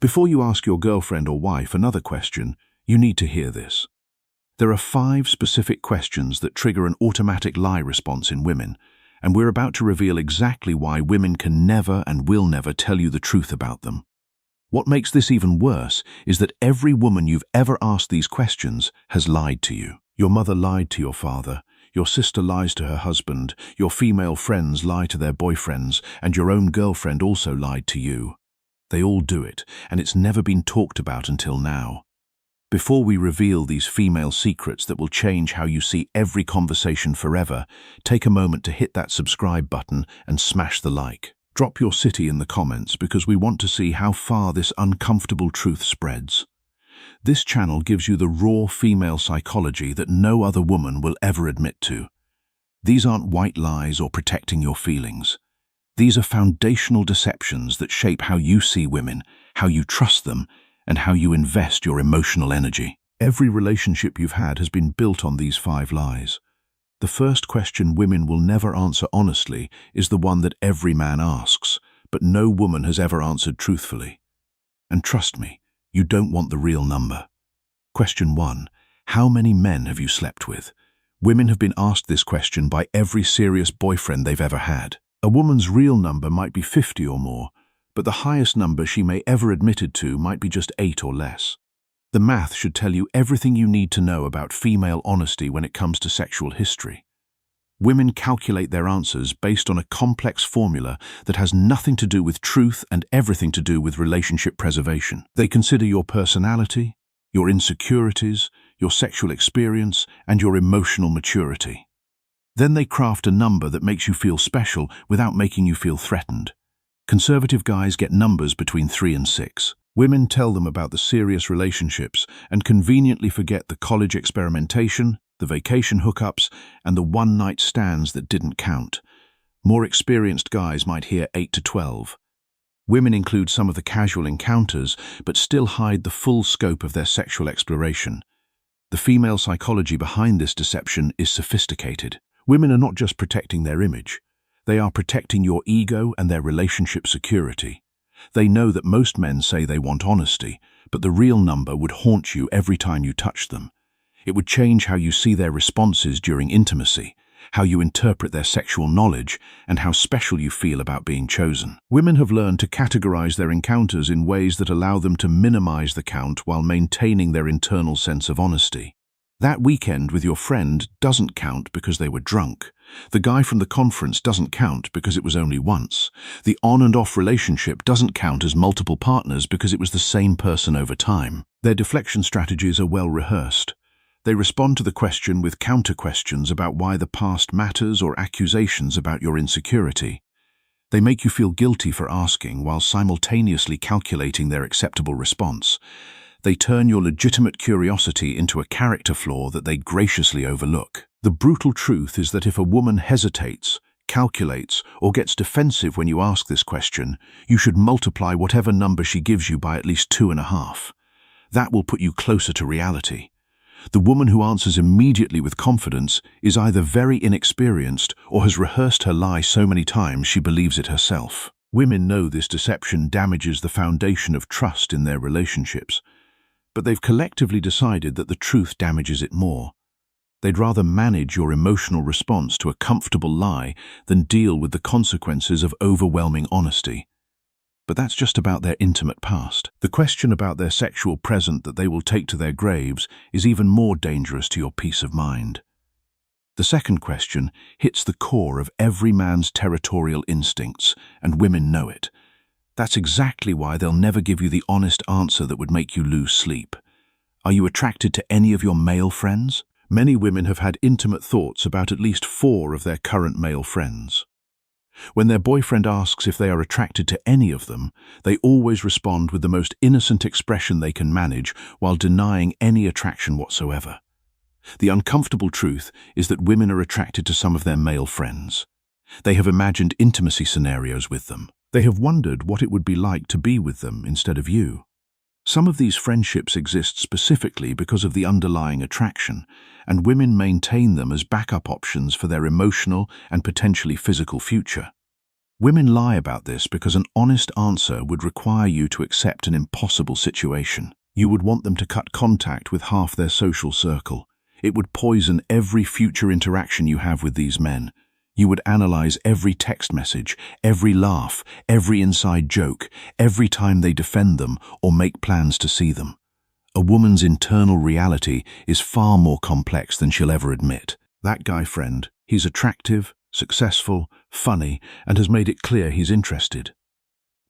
Before you ask your girlfriend or wife another question, you need to hear this. There are 5 specific questions that trigger an automatic lie response in women, and we're about to reveal exactly why women can never and will never tell you the truth about them. What makes this even worse is that every woman you've ever asked these questions has lied to you. Your mother lied to your father, your sister lies to her husband, your female friends lie to their boyfriends, and your own girlfriend also lied to you. They all do it, and it's never been talked about until now. Before we reveal these female secrets that will change how you see every conversation forever, take a moment to hit that subscribe button and smash the like. Drop your city in the comments because we want to see how far this uncomfortable truth spreads. This channel gives you the raw female psychology that no other woman will ever admit to. These aren't white lies or protecting your feelings. These are foundational deceptions that shape how you see women, how you trust them, and how you invest your emotional energy. Every relationship you've had has been built on these 5 lies. The first question women will never answer honestly is the one that every man asks, but no woman has ever answered truthfully. And trust me, you don't want the real number. Question 1. How many men have you slept with? Women have been asked this question by every serious boyfriend they've ever had. A woman's real number might be 50 or more, but the highest number she may ever admitted to might be just 8 or less. The math should tell you everything you need to know about female honesty when it comes to sexual history. Women calculate their answers based on a complex formula that has nothing to do with truth and everything to do with relationship preservation. They consider your personality, your insecurities, your sexual experience, and your emotional maturity. Then they craft a number that makes you feel special without making you feel threatened. Conservative guys get numbers between 3 and 6. Women tell them about the serious relationships and conveniently forget the college experimentation, the vacation hookups, and the one-night stands that didn't count. More experienced guys might hear 8 to 12. Women include some of the casual encounters, but still hide the full scope of their sexual exploration. The female psychology behind this deception is sophisticated. Women are not just protecting their image. They are protecting your ego and their relationship security. They know that most men say they want honesty, but the real number would haunt you every time you touch them. It would change how you see their responses during intimacy, how you interpret their sexual knowledge, and how special you feel about being chosen. Women have learned to categorize their encounters in ways that allow them to minimize the count while maintaining their internal sense of honesty. That weekend with your friend doesn't count because they were drunk. The guy from the conference doesn't count because it was only once. The on and off relationship doesn't count as multiple partners because it was the same person over time. Their deflection strategies are well rehearsed. They respond to the question with counter-questions about why the past matters or accusations about your insecurity. They make you feel guilty for asking while simultaneously calculating their acceptable response. They turn your legitimate curiosity into a character flaw that they graciously overlook. The brutal truth is that if a woman hesitates, calculates, or gets defensive when you ask this question, you should multiply whatever number she gives you by at least 2.5. That will put you closer to reality. The woman who answers immediately with confidence is either very inexperienced or has rehearsed her lie so many times she believes it herself. Women know this deception damages the foundation of trust in their relationships, but they've collectively decided that the truth damages it more. They'd rather manage your emotional response to a comfortable lie than deal with the consequences of overwhelming honesty. But that's just about their intimate past. The question about their sexual present that they will take to their graves is even more dangerous to your peace of mind. The second question hits the core of every man's territorial instincts, and women know it. That's exactly why they'll never give you the honest answer that would make you lose sleep. Are you attracted to any of your male friends? Many women have had intimate thoughts about at least 4 of their current male friends. When their boyfriend asks if they are attracted to any of them, they always respond with the most innocent expression they can manage while denying any attraction whatsoever. The uncomfortable truth is that women are attracted to some of their male friends. They have imagined intimacy scenarios with them. They have wondered what it would be like to be with them instead of you. Some of these friendships exist specifically because of the underlying attraction, and women maintain them as backup options for their emotional and potentially physical future. Women lie about this because an honest answer would require you to accept an impossible situation. You would want them to cut contact with half their social circle. It would poison every future interaction you have with these men. You would analyze every text message, every laugh, every inside joke, every time they defend them or make plans to see them. A woman's internal reality is far more complex than she'll ever admit. That guy friend, he's attractive, successful, funny, and has made it clear he's interested.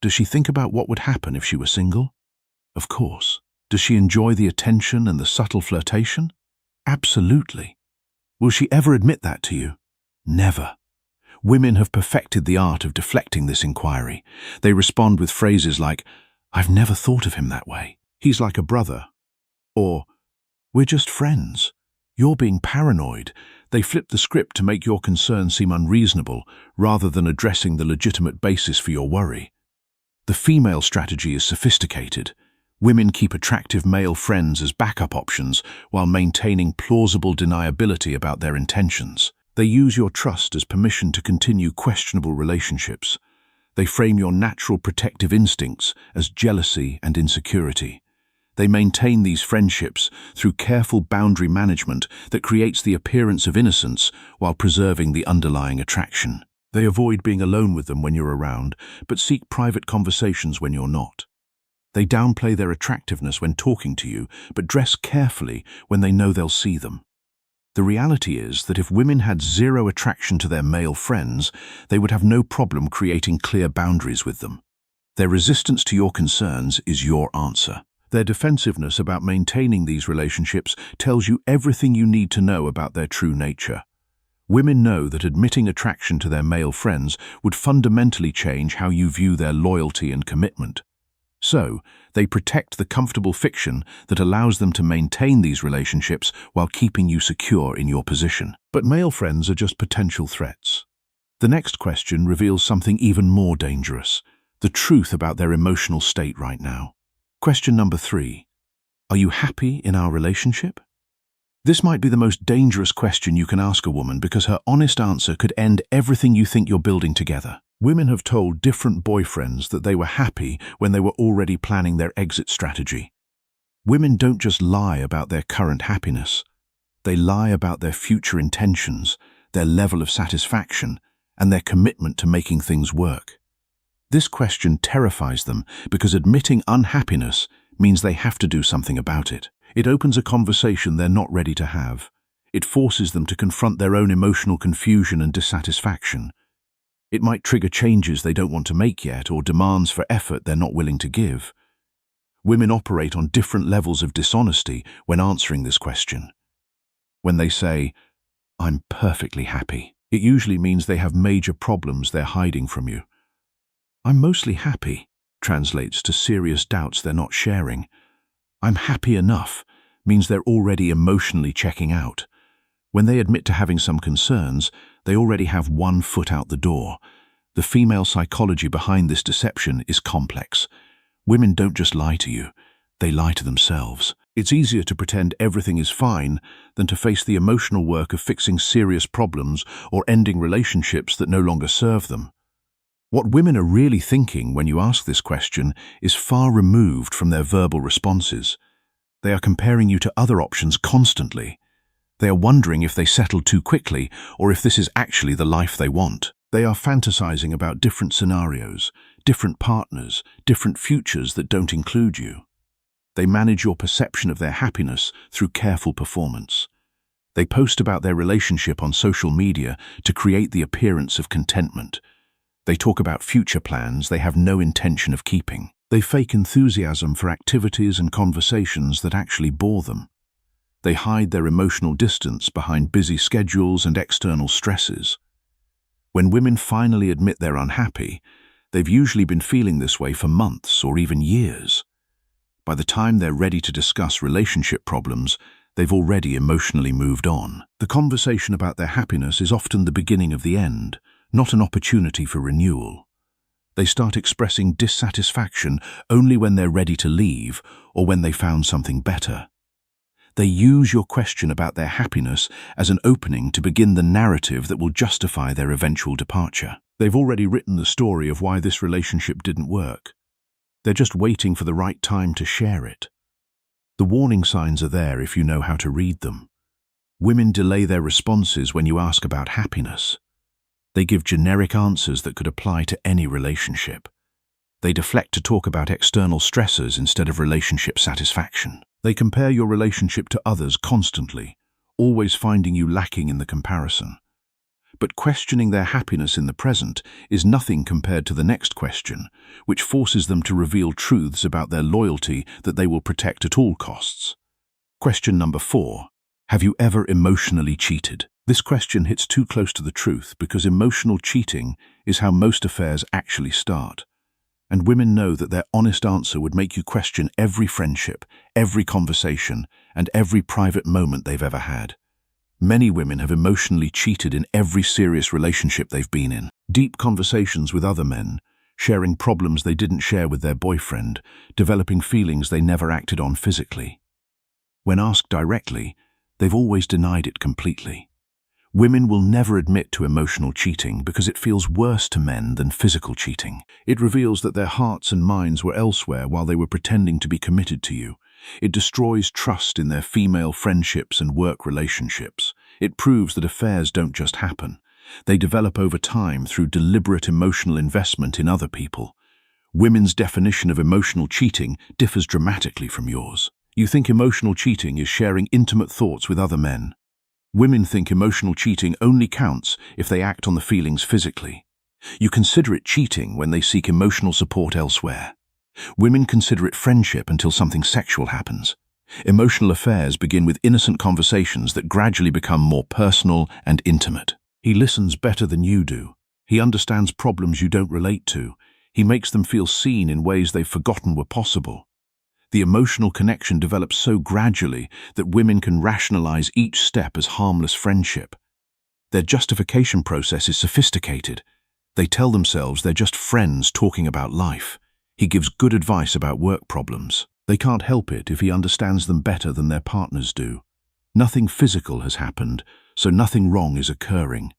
Does she think about what would happen if she were single? Of course. Does she enjoy the attention and the subtle flirtation? Absolutely. Will she ever admit that to you? Never. Women have perfected the art of deflecting this inquiry. They respond with phrases like, "I've never thought of him that way. He's like a brother." Or, "We're just friends. You're being paranoid." They flip the script to make your concerns seem unreasonable, rather than addressing the legitimate basis for your worry. The female strategy is sophisticated. Women keep attractive male friends as backup options while maintaining plausible deniability about their intentions. They use your trust as permission to continue questionable relationships. They frame your natural protective instincts as jealousy and insecurity. They maintain these friendships through careful boundary management that creates the appearance of innocence while preserving the underlying attraction. They avoid being alone with them when you're around, but seek private conversations when you're not. They downplay their attractiveness when talking to you, but dress carefully when they know they'll see them. The reality is that if women had zero attraction to their male friends, they would have no problem creating clear boundaries with them. Their resistance to your concerns is your answer. Their defensiveness about maintaining these relationships tells you everything you need to know about their true nature. Women know that admitting attraction to their male friends would fundamentally change how you view their loyalty and commitment. So, they protect the comfortable fiction that allows them to maintain these relationships while keeping you secure in your position. But male friends are just potential threats. The next question reveals something even more dangerous: the truth about their emotional state right now. Question number 3. Are you happy in our relationship? This might be the most dangerous question you can ask a woman because her honest answer could end everything you think you're building together. Women have told different boyfriends that they were happy when they were already planning their exit strategy. Women don't just lie about their current happiness. They lie about their future intentions, their level of satisfaction, and their commitment to making things work. This question terrifies them because admitting unhappiness means they have to do something about it. It opens a conversation they're not ready to have. It forces them to confront their own emotional confusion and dissatisfaction. It might trigger changes they don't want to make yet or demands for effort they're not willing to give. Women operate on different levels of dishonesty when answering this question. When they say, "I'm perfectly happy," it usually means they have major problems they're hiding from you. "I'm mostly happy" translates to serious doubts they're not sharing. "I'm happy enough" means they're already emotionally checking out. When they admit to having some concerns, they already have one foot out the door. The female psychology behind this deception is complex. Women don't just lie to you, they lie to themselves. It's easier to pretend everything is fine than to face the emotional work of fixing serious problems or ending relationships that no longer serve them. What women are really thinking when you ask this question is far removed from their verbal responses. They are comparing you to other options constantly. They are wondering if they settled too quickly or if this is actually the life they want. They are fantasizing about different scenarios, different partners, different futures that don't include you. They manage your perception of their happiness through careful performance. They post about their relationship on social media to create the appearance of contentment. They talk about future plans they have no intention of keeping. They fake enthusiasm for activities and conversations that actually bore them. They hide their emotional distance behind busy schedules and external stresses. When women finally admit they're unhappy, they've usually been feeling this way for months or even years. By the time they're ready to discuss relationship problems, they've already emotionally moved on. The conversation about their happiness is often the beginning of the end, not an opportunity for renewal. They start expressing dissatisfaction only when they're ready to leave or when they found something better. They use your question about their happiness as an opening to begin the narrative that will justify their eventual departure. They've already written the story of why this relationship didn't work. They're just waiting for the right time to share it. The warning signs are there if you know how to read them. Women delay their responses when you ask about happiness. They give generic answers that could apply to any relationship. They deflect to talk about external stressors instead of relationship satisfaction. They compare your relationship to others constantly, always finding you lacking in the comparison. But questioning their happiness in the present is nothing compared to the next question, which forces them to reveal truths about their loyalty that they will protect at all costs. Question number 4. Have you ever emotionally cheated? This question hits too close to the truth because emotional cheating is how most affairs actually start. And women know that their honest answer would make you question every friendship, every conversation, and every private moment they've ever had. Many women have emotionally cheated in every serious relationship they've been in. Deep conversations with other men, sharing problems they didn't share with their boyfriend, developing feelings they never acted on physically. When asked directly, they've always denied it completely. Women will never admit to emotional cheating because it feels worse to men than physical cheating. It reveals that their hearts and minds were elsewhere while they were pretending to be committed to you. It destroys trust in their female friendships and work relationships. It proves that affairs don't just happen. They develop over time through deliberate emotional investment in other people. Women's definition of emotional cheating differs dramatically from yours. You think emotional cheating is sharing intimate thoughts with other men. Women think emotional cheating only counts if they act on the feelings physically. You consider it cheating when they seek emotional support elsewhere. Women consider it friendship until something sexual happens. Emotional affairs begin with innocent conversations that gradually become more personal and intimate. He listens better than you do. He understands problems you don't relate to. He makes them feel seen in ways they've forgotten were possible. The emotional connection develops so gradually that women can rationalize each step as harmless friendship. Their justification process is sophisticated. They tell themselves they're just friends talking about life. He gives good advice about work problems. They can't help it if he understands them better than their partners do. Nothing physical has happened, so nothing wrong is occurring.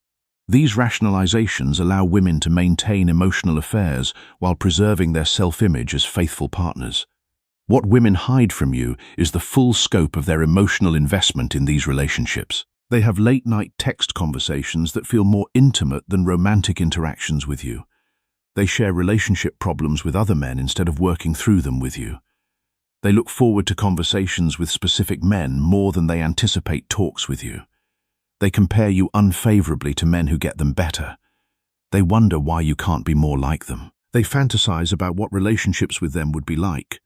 These rationalizations allow women to maintain emotional affairs while preserving their self-image as faithful partners. What women hide from you is the full scope of their emotional investment in these relationships. They have late-night text conversations that feel more intimate than romantic interactions with you. They share relationship problems with other men instead of working through them with you. They look forward to conversations with specific men more than they anticipate talks with you. They compare you unfavorably to men who get them better. They wonder why you can't be more like them. They fantasize about what relationships with them would be like.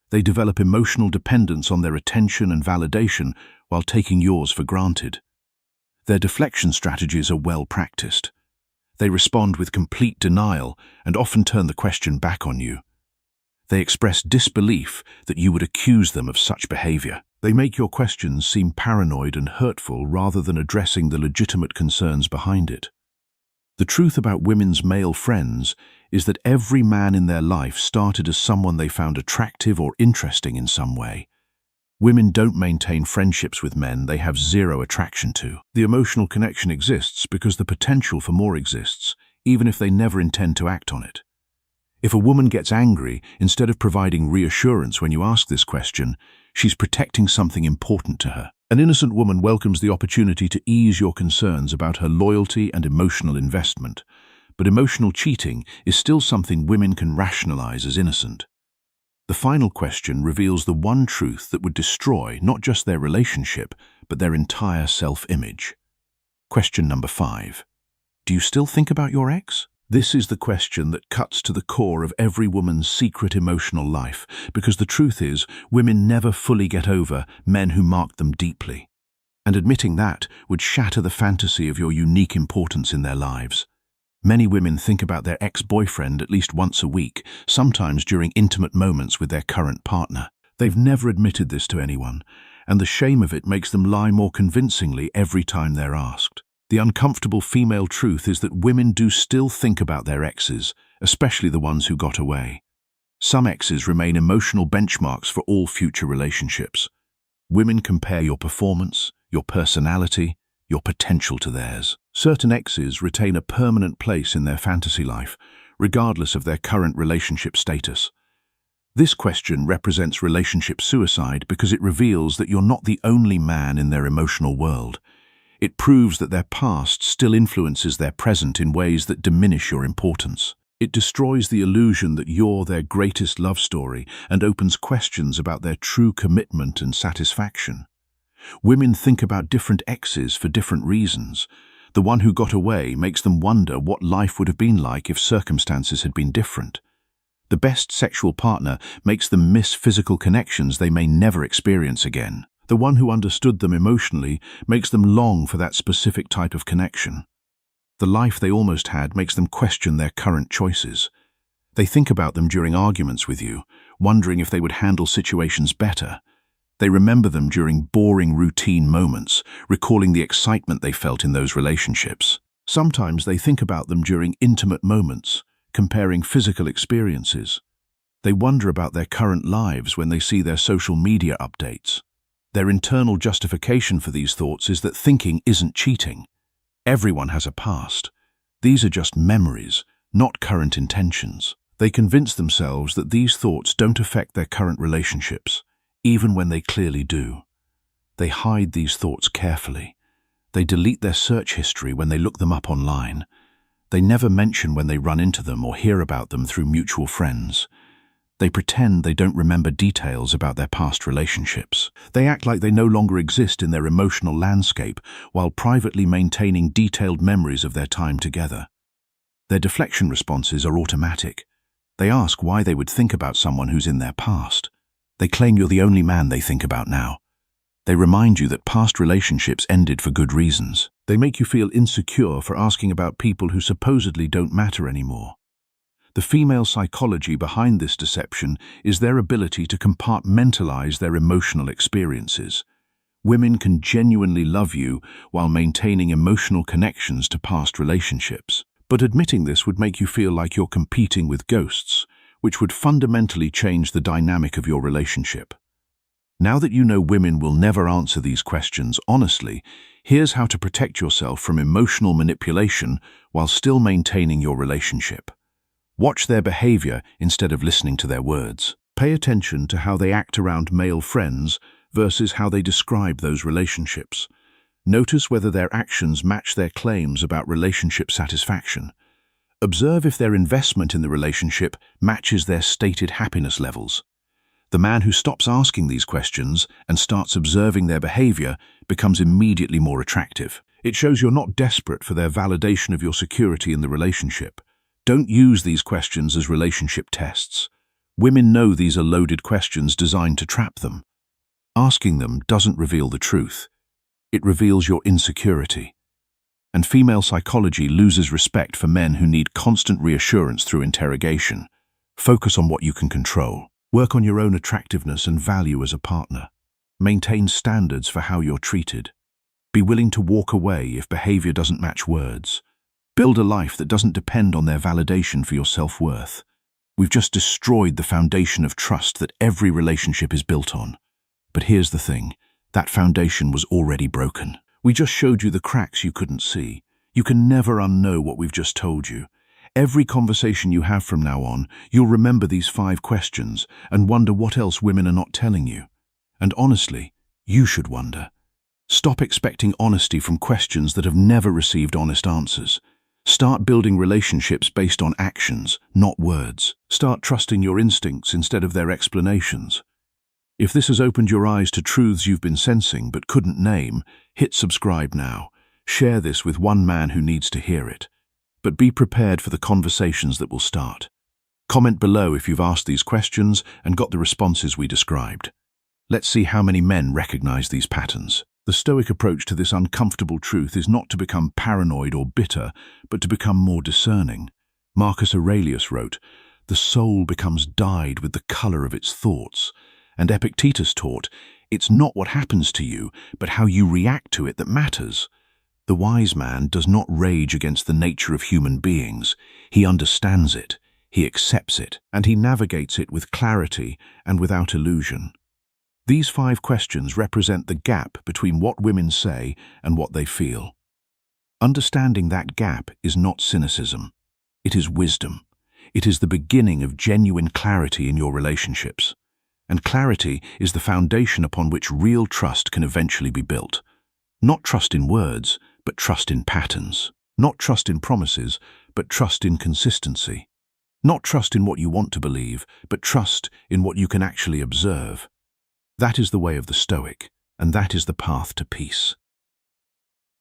They develop emotional dependence on their attention and validation while taking yours for granted. Their deflection strategies are well practiced. They respond with complete denial and often turn the question back on you. They express disbelief that you would accuse them of such behavior. They make your questions seem paranoid and hurtful rather than addressing the legitimate concerns behind it. The truth about women's male friends is that every man in their life started as someone they found attractive or interesting in some way. Women don't maintain friendships with men they have zero attraction to. The emotional connection exists because the potential for more exists, even if they never intend to act on it. If a woman gets angry, instead of providing reassurance when you ask this question, she's protecting something important to her. An innocent woman welcomes the opportunity to ease your concerns about her loyalty and emotional investment. But emotional cheating is still something women can rationalize as innocent. The final question reveals the one truth that would destroy not just their relationship, but their entire self-image. Question number 5. Do you still think about your ex? This is the question that cuts to the core of every woman's secret emotional life, because the truth is, women never fully get over men who marked them deeply. And admitting that would shatter the fantasy of your unique importance in their lives. Many women think about their ex-boyfriend at least once a week, sometimes during intimate moments with their current partner. They've never admitted this to anyone, and the shame of it makes them lie more convincingly every time they're asked. The uncomfortable female truth is that women do still think about their exes, especially the ones who got away. Some exes remain emotional benchmarks for all future relationships. Women compare your performance, your personality, your potential to theirs. Certain exes retain a permanent place in their fantasy life, regardless of their current relationship status. This question represents relationship suicide because it reveals that you're not the only man in their emotional world. It proves that their past still influences their present in ways that diminish your importance. It destroys the illusion that you're their greatest love story and opens questions about their true commitment and satisfaction. Women think about different exes for different reasons. The one who got away makes them wonder what life would have been like if circumstances had been different. The best sexual partner makes them miss physical connections they may never experience again. The one who understood them emotionally makes them long for that specific type of connection. The life they almost had makes them question their current choices. They think about them during arguments with you, wondering if they would handle situations better. They remember them during boring routine moments, recalling the excitement they felt in those relationships. Sometimes they think about them during intimate moments, comparing physical experiences. They wonder about their current lives when they see their social media updates. Their internal justification for these thoughts is that thinking isn't cheating. Everyone has a past. These are just memories, not current intentions. They convince themselves that these thoughts don't affect their current relationships, even when they clearly do. They hide these thoughts carefully. They delete their search history when they look them up online. They never mention when they run into them or hear about them through mutual friends. They pretend they don't remember details about their past relationships. They act like they no longer exist in their emotional landscape while privately maintaining detailed memories of their time together. Their deflection responses are automatic. They ask why they would think about someone who's in their past. They claim you're the only man they think about now. They remind you that past relationships ended for good reasons. They make you feel insecure for asking about people who supposedly don't matter anymore. The female psychology behind this deception is their ability to compartmentalize their emotional experiences. Women can genuinely love you while maintaining emotional connections to past relationships. But admitting this would make you feel like you're competing with ghosts, which would fundamentally change the dynamic of your relationship. Now that you know women will never answer these questions honestly, here's how to protect yourself from emotional manipulation while still maintaining your relationship. Watch their behavior instead of listening to their words. Pay attention to how they act around male friends versus how they describe those relationships. Notice whether their actions match their claims about relationship satisfaction. Observe if their investment in the relationship matches their stated happiness levels. The man who stops asking these questions and starts observing their behavior becomes immediately more attractive. It shows you're not desperate for their validation of your security in the relationship. Don't use these questions as relationship tests. Women know these are loaded questions designed to trap them. Asking them doesn't reveal the truth. It reveals your insecurity. And female psychology loses respect for men who need constant reassurance through interrogation. Focus on what you can control. Work on your own attractiveness and value as a partner. Maintain standards for how you're treated. Be willing to walk away if behavior doesn't match words. Build a life that doesn't depend on their validation for your self-worth. We've just destroyed the foundation of trust that every relationship is built on. But here's the thing, that foundation was already broken. We just showed you the cracks you couldn't see. You can never unknow what we've just told you. Every conversation you have from now on, you'll remember these 5 questions and wonder what else women are not telling you. And honestly, you should wonder. Stop expecting honesty from questions that have never received honest answers. Start building relationships based on actions, not words. Start trusting your instincts instead of their explanations. If this has opened your eyes to truths you've been sensing but couldn't name, hit subscribe now. Share this with one man who needs to hear it. But be prepared for the conversations that will start. Comment below if you've asked these questions and got the responses we described. Let's see how many men recognize these patterns. The Stoic approach to this uncomfortable truth is not to become paranoid or bitter, but to become more discerning. Marcus Aurelius wrote, "The soul becomes dyed with the color of its thoughts." And Epictetus taught, "It's not what happens to you, but how you react to it that matters." The wise man does not rage against the nature of human beings. He understands it, he accepts it, and he navigates it with clarity and without illusion. These 5 questions represent the gap between what women say and what they feel. Understanding that gap is not cynicism. It is wisdom. It is the beginning of genuine clarity in your relationships. And clarity is the foundation upon which real trust can eventually be built. Not trust in words, but trust in patterns. Not trust in promises, but trust in consistency. Not trust in what you want to believe, but trust in what you can actually observe. That is the way of the Stoic, and that is the path to peace.